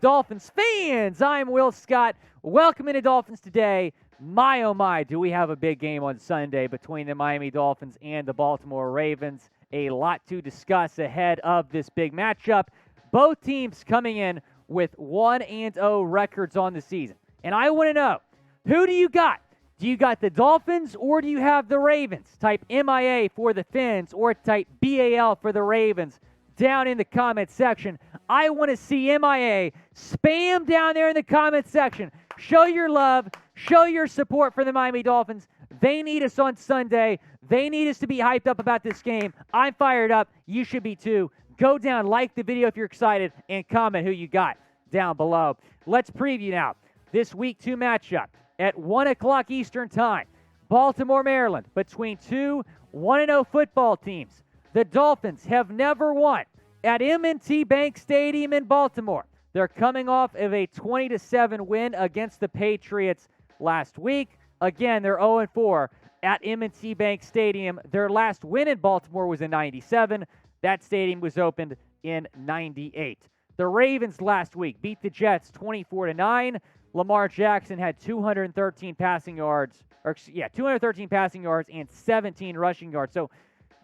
Dolphins fans, I'm Will Scott. Welcome into Dolphins Today. My, oh my, do we have a big game on Sunday between the Miami Dolphins and the Baltimore Ravens. A lot to discuss ahead of this big matchup. Both teams coming in with 1-0 records on the season. And I want to know, who do you got? Do you got the Dolphins or do you have the Ravens? Type MIA for the Fins or type BAL for the Ravens down in the comment section. I want to see MIA. Spam down there in the comment section. Show your love. Show your support for the Miami Dolphins. They need us on Sunday. They need us to be hyped up about this game. I'm fired up. You should be too. Go down, like the video if you're excited, and comment who you got down below. Let's preview now this Week 2 matchup at 1 o'clock Eastern Time. Baltimore, Maryland, between two 1-0 football teams. The Dolphins have never won at M&T Bank Stadium in Baltimore. They're coming off of a 20-7 win against the Patriots last week. Again, they're 0-4 at M&T Bank Stadium. Their last win in Baltimore was in '97. That stadium was opened in '98. The Ravens last week beat the Jets 24-9. Lamar Jackson had 213 passing yards, 213 passing yards and 17 rushing yards. So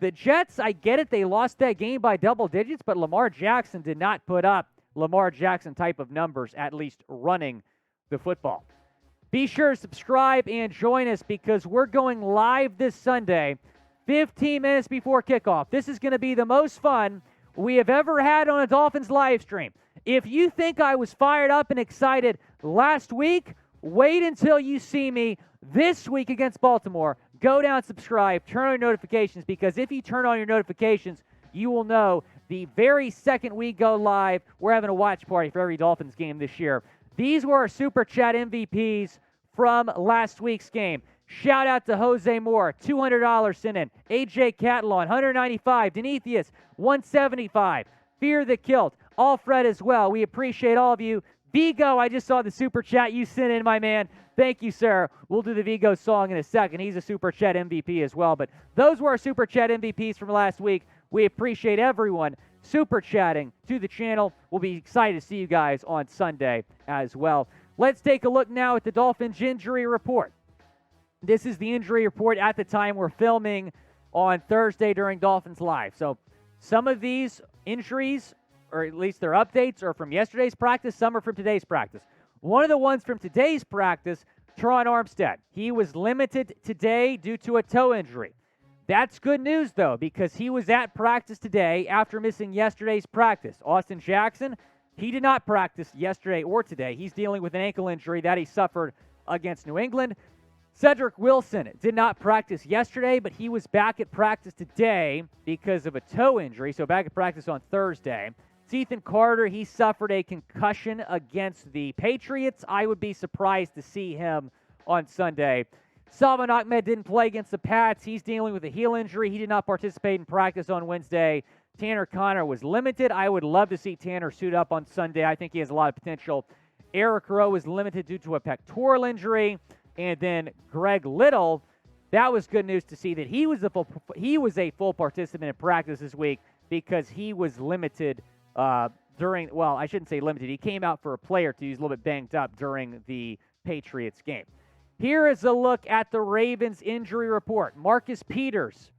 the Jets, I get it, they lost that game by double digits, but Lamar Jackson did not put up Lamar Jackson type of numbers, at least running the football. Be sure to subscribe and join us because we're going live this Sunday, 15 minutes before kickoff. This is going to be the most fun we have ever had on a Dolphins live stream. If you think I was fired up and excited last week, wait until you see me this week against Baltimore. Go down, subscribe, turn on your notifications, because if you turn on your notifications, you will know the very second we go live, we're having a watch party for every Dolphins game this year. These were our Super Chat MVPs from last week's game. Shout out to Jose Moore, $200 sent in. AJ Catalan, $195. Denetheus, $175. Fear the Kilt, Alfred as well. We appreciate all of you. Vigo, I just saw the Super Chat you sent in, my man. Thank you, sir. We'll do the Vigo song in a second. He's a Super Chat MVP as well. But those were our Super Chat MVPs from last week. We appreciate everyone Super Chatting to the channel. We'll be excited to see you guys on Sunday as well. Let's take a look now at the Dolphins injury report. This is the injury report at the time we're filming on Thursday during Dolphins Live. So some of these injuries, or at least their updates, are from yesterday's practice. Some are from today's practice. One of the ones from today's practice, Terron Armstead. He was limited today due to a toe injury. That's good news, though, because he was at practice today after missing yesterday's practice. Austin Jackson, he did not practice yesterday or today. He's dealing with an ankle injury that he suffered against New England. Cedrick Wilson did not practice yesterday, but he was back at practice today because of a toe injury, so back at practice on Thursday. Cethan Carter, he suffered a concussion against the Patriots. I would be surprised to see him on Sunday. Salvon Ahmed didn't play against the Pats. He's dealing with a heel injury. He did not participate in practice on Wednesday. Tanner Connor was limited. I would love to see Tanner suit up on Sunday. I think he has a lot of potential. Eric Rowe was limited due to a pectoral injury. And then Greg Little, that was good news to see that he was a full participant in practice this week because he was limited I shouldn't say limited. He came out for a play or two. He was a little bit banged up during the Patriots game. Here is a look at the Ravens injury report. Marcus Peters,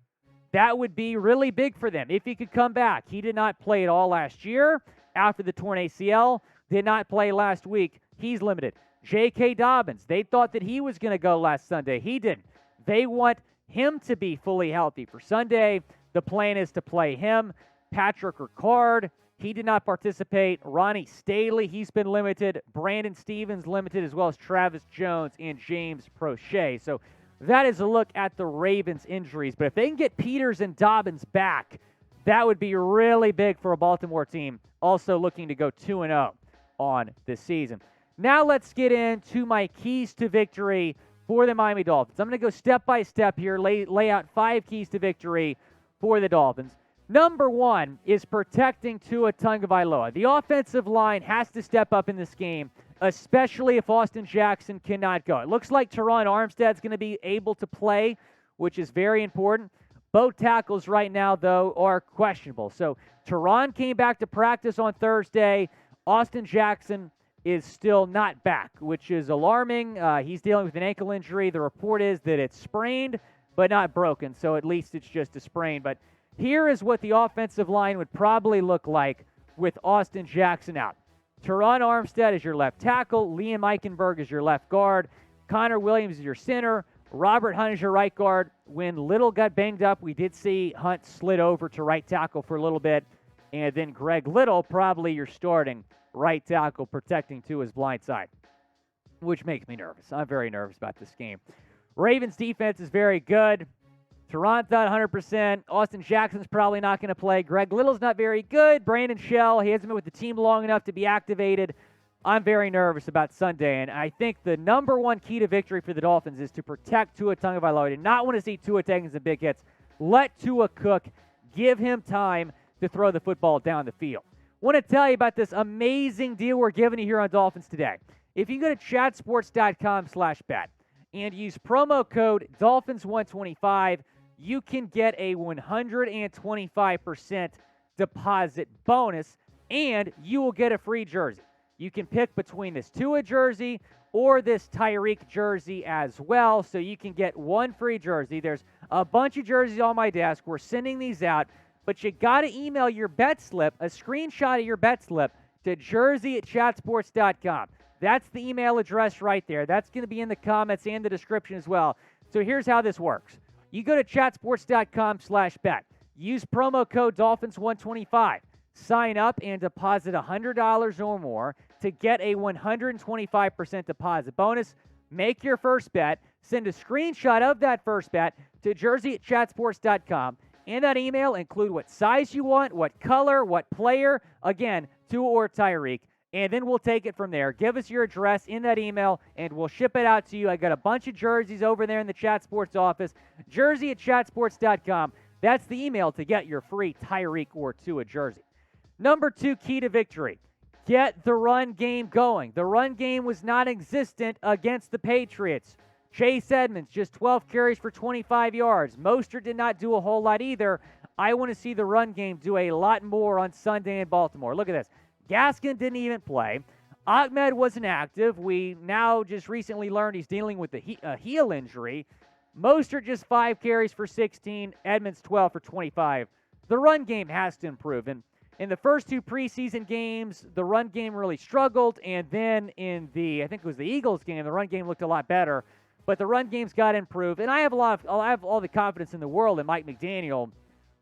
that would be really big for them if he could come back. He did not play at all last year after the torn ACL, did not play last week. He's limited. J.K. Dobbins, they thought that he was going to go last Sunday. He didn't. They want him to be fully healthy for Sunday. The plan is to play him. Patrick Ricard, he did not participate. Ronnie Staley, he's been limited. Brandon Stevens limited, as well as Travis Jones and James Prochet. So that is a look at the Ravens' injuries. But if they can get Peters and Dobbins back, that would be really big for a Baltimore team, also looking to go 2-0 on this season. Now let's get into my keys to victory for the Miami Dolphins. I'm going to go step by step here, lay out 5 keys to victory for the Dolphins. Number 1 is protecting Tua Tagovailoa. The offensive line has to step up in this game, especially if Austin Jackson cannot go. It looks like Terron Armstead's going to be able to play, which is very important. Both tackles right now, though, are questionable. So Terron came back to practice on Thursday. Austin Jackson is still not back, which is alarming. He's dealing with an ankle injury. The report is that it's sprained, but not broken, so at least it's just a sprain. But here is what the offensive line would probably look like with Austin Jackson out. Terron Armstead is your left tackle. Liam Eichenberg is your left guard. Connor Williams is your center. Robert Hunt is your right guard. When Little got banged up, we did see Hunt slid over to right tackle for a little bit. And then Greg Little, probably your starting right tackle, protecting to his blind side, which makes me nervous. I'm very nervous about this game. Ravens defense is very good. Terron's not 100%. Austin Jackson's probably not going to play. Greg Little's not very good. Brandon Shell, he hasn't been with the team long enough to be activated. I'm very nervous about Sunday, and I think the number one key to victory for the Dolphins is to protect Tua Tagovailoa. I do not want to see Tua taking some big hits. Let Tua cook. Give him time to throw the football down the field. Want to tell you about this amazing deal we're giving you here on Dolphins Today. If you go to chatsports.com/bet and use promo code Dolphins125, you can get a 125% deposit bonus, and you will get a free jersey. You can pick between this Tua jersey or this Tyreek jersey as well, so you can get one free jersey. There's a bunch of jerseys on my desk. We're sending these out, but you got to email your bet slip, a screenshot of your bet slip, to jersey@chatsports.com. That's the email address right there. That's going to be in the comments and the description as well. So here's how this works. You go to chatsports.com/bet. Use promo code Dolphins125. Sign up and deposit $100 or more to get a 125% deposit bonus. Make your first bet. Send a screenshot of that first bet to jersey@chatsports.com. In that email, include what size you want, what color, what player, again, Tua or Tyreek, and then we'll take it from there. Give us your address in that email, and we'll ship it out to you. I got a bunch of jerseys over there in the Chat Sports office. Jersey@chatsports.com. That's the email to get your free Tyreek or Tua jersey. Number 2 key to victory, get the run game going. The run game was non-existent against the Patriots. Chase Edmonds, just 12 carries for 25 yards. Mostert did not do a whole lot either. I want to see the run game do a lot more on Sunday in Baltimore. Look at this. Gaskin didn't even play. Ahmed wasn't active. We now just recently learned he's dealing with a heel injury. Mostert just 5 carries for 16. Edmonds 12 for 25. The run game has to improve. And in the first 2 preseason games, the run game really struggled. And then in I think it was the Eagles game, the run game looked a lot better. But the run game's got to improve. And I have all the confidence in the world in Mike McDaniel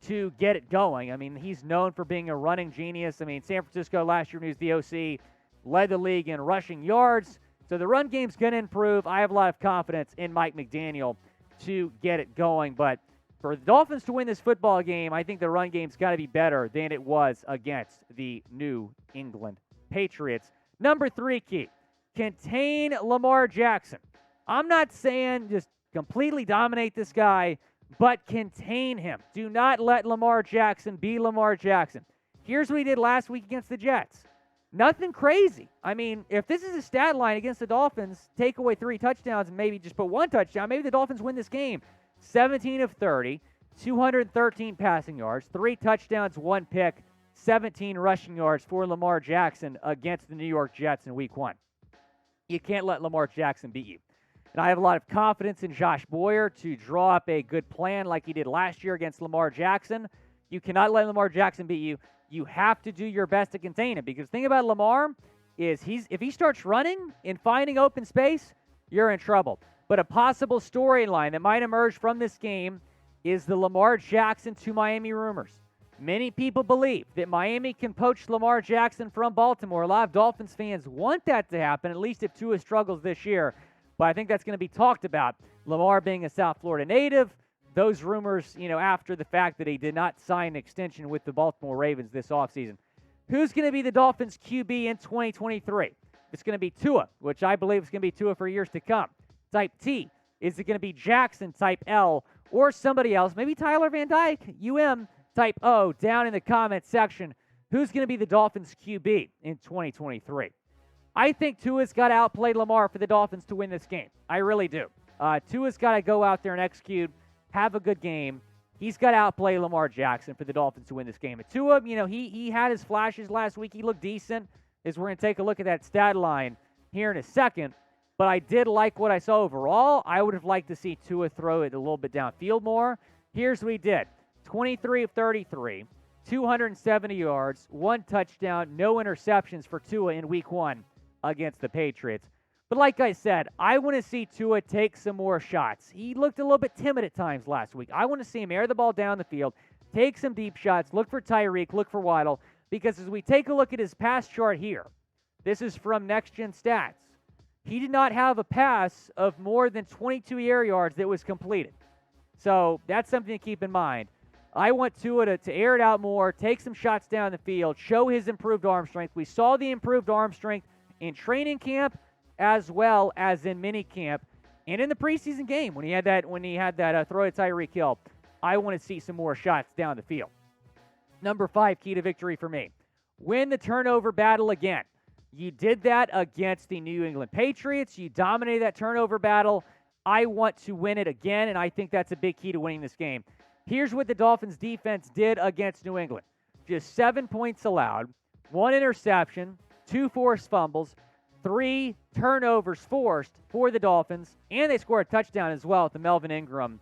to get it going. I mean, he's known for being a running genius. I mean, San Francisco last year when he was the OC, led the league in rushing yards. So the run game's going to improve. I have a lot of confidence in Mike McDaniel to get it going. But for the Dolphins to win this football game, I think the run game's got to be better than it was against the New England Patriots. Number 3 key, contain Lamar Jackson. I'm not saying just completely dominate this guy, but contain him. Do not let Lamar Jackson be Lamar Jackson. Here's what he did last week against the Jets. Nothing crazy. I mean, if this is a stat line against the Dolphins, take away 3 touchdowns and maybe just put 1 touchdown, maybe the Dolphins win this game. 17 of 30, 213 passing yards, 3 touchdowns, 1 pick, 17 rushing yards for Lamar Jackson against the New York Jets in Week 1. You can't let Lamar Jackson beat you. And I have a lot of confidence in Josh Boyer to draw up a good plan like he did last year against Lamar Jackson. You cannot let Lamar Jackson beat you. You have to do your best to contain him, because the thing about Lamar is if he starts running and finding open space, you're in trouble. But a possible storyline that might emerge from this game is the Lamar Jackson to Miami rumors. Many people believe that Miami can poach Lamar Jackson from Baltimore. A lot of Dolphins fans want that to happen, at least if Tua struggles this year. But I think that's going to be talked about. Lamar being a South Florida native, those rumors, after the fact that he did not sign an extension with the Baltimore Ravens this offseason. Who's going to be the Dolphins QB in 2023? It's going to be Tua, which I believe is going to be Tua for years to come. Type T. Is it going to be Jackson, type L, or somebody else? Maybe Tyler Van Dyke, UM, type O, down in the comments section. Who's going to be the Dolphins QB in 2023? I think Tua's got to outplay Lamar for the Dolphins to win this game. I really do. Tua's got to go out there and execute, have a good game. He's got to outplay Lamar Jackson for the Dolphins to win this game. And Tua, he had his flashes last week. He looked decent. is we're going to take a look at that stat line here in a second. But I did like what I saw overall. I would have liked to see Tua throw it a little bit downfield more. Here's what he did. 23 of 33, 270 yards, 1 touchdown, no interceptions for Tua in week 1 against the Patriots. But like I said, I want to see Tua take some more shots. He looked a little bit timid at times last week. I want to see him air the ball down the field, take some deep shots, look for Tyreek, look for Waddle, because as we take a look at his pass chart here, this is from Next Gen Stats. He did not have a pass of more than 22 air yards that was completed. So that's something to keep in mind. I want Tua to air it out more, take some shots down the field, show his improved arm strength. We saw the improved arm strength in training camp as well as in mini camp and in the preseason game when he had that throw to Tyreek Hill. I want to see some more shots down the field. Number 5, key to victory for me. Win the turnover battle again. You did that against the New England Patriots. You dominated that turnover battle. I want to win it again, and I think that's a big key to winning this game. Here's what the Dolphins defense did against New England. Just 7 points allowed, 1 interception, 2 forced fumbles, 3 turnovers forced for the Dolphins, and they scored a touchdown as well with the Melvin Ingram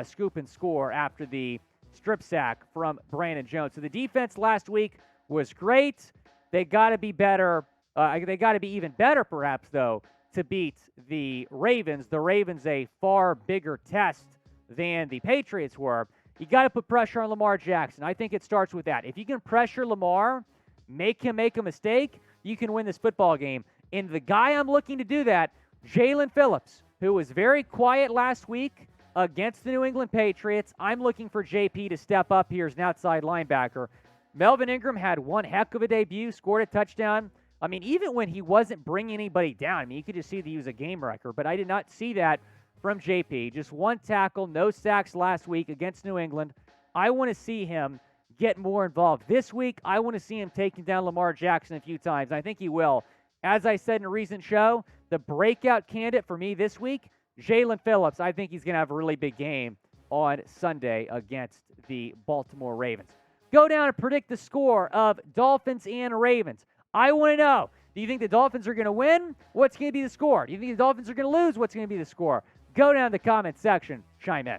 scoop and score after the strip sack from Brandon Jones. So the defense last week was great. They got to be better. They got to be even better, perhaps, though, to beat the Ravens. The Ravens a far bigger test than the Patriots were. You got to put pressure on Lamar Jackson. I think it starts with that. If you can pressure Lamar, make him make a mistake, you can win this football game. And the guy I'm looking to do that, Jalen Phillips, who was very quiet last week against the New England Patriots. I'm looking for JP to step up here as an outside linebacker. Melvin Ingram had one heck of a debut, scored a touchdown. I mean, even when he wasn't bringing anybody down, I mean, you could just see that he was a game wrecker, but I did not see that from JP. Just 1 tackle, no sacks last week against New England. I want to see him get more involved. This week, I want to see him taking down Lamar Jackson a few times. I think he will. As I said in a recent show, the breakout candidate for me this week, Jalen Phillips. I think he's going to have a really big game on Sunday against the Baltimore Ravens. Go down and predict the score of Dolphins and Ravens. I want to know, do you think the Dolphins are going to win? What's going to be the score? Do you think the Dolphins are going to lose? What's going to be the score? Go down in the comment section. Chime in.